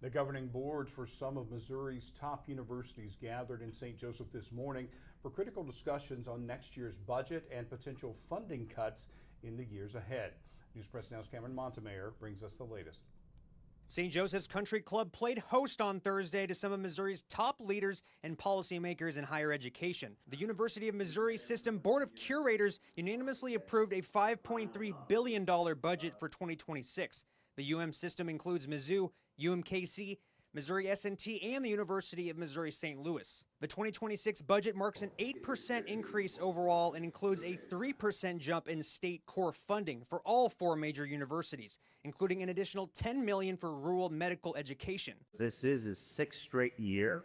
The governing boards for some of Missouri's top universities gathered in St. Joseph this morning for critical discussions on next year's budget and potential funding cuts in the years ahead. News Press Now's Cameron Montemayor brings us the latest. St. Joseph's Country Club played host on Thursday to some of Missouri's top leaders and policymakers in higher education. The University of Missouri System Board of Curators unanimously approved a $5.3 billion budget for 2026. The UM system includes Mizzou, UMKC, Missouri S&T, and the University of Missouri St. Louis. The 2026 budget marks an 8% increase overall and includes a 3% jump in state core funding for all four major universities, including an additional $10 million for rural medical education. This is the sixth straight year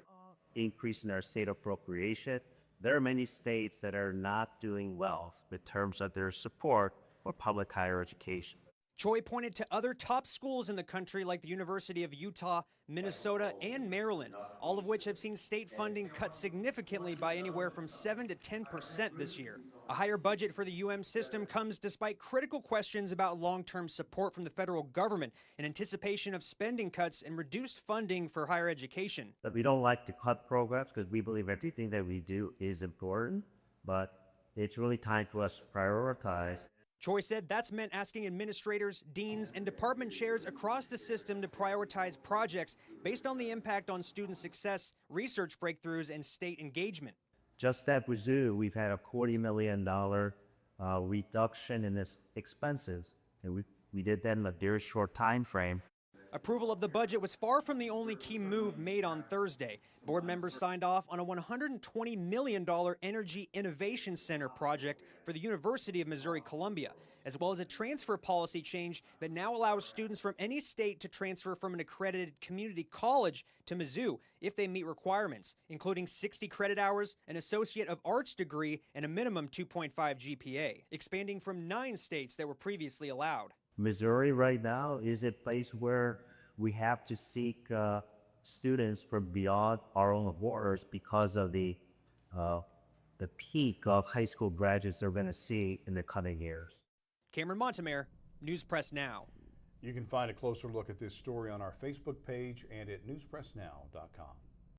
increase in our state appropriation. There are many states that are not doing well in terms of their support for public higher education. Choi pointed to other top schools in the country like the University of Utah, Minnesota, and Maryland, all of which have seen state funding cut significantly by anywhere from 7 to 10% this year. A higher budget for the UM system comes despite critical questions about long-term support from the federal government in anticipation of spending cuts and reduced funding for higher education. But we don't like to cut programs because we believe everything that we do is important, but it's really time for us to prioritize. Choi said that's meant asking administrators, deans, and department chairs across the system to prioritize projects based on the impact on student success, research breakthroughs, and state engagement. Just at Mizzou, we've had a $40 million reduction in its expenses, and we did that in a very short time frame. Approval of the budget was far from the only key move made on Thursday. Board members signed off on a $120 million Energy Innovation Center project for the University of Missouri-Columbia, as well as a transfer policy change that now allows students from any state to transfer from an accredited community college to Mizzou if they meet requirements, including 60 credit hours, an Associate of Arts degree, and a minimum 2.5 GPA, expanding from 9 states that were previously allowed. Missouri right now is a place where we have to seek students from beyond our own borders because of the peak of high school graduates they're going to see in the coming years. Cameron Montemayor, News Press Now. You can find a closer look at this story on our Facebook page and at newspressnow.com.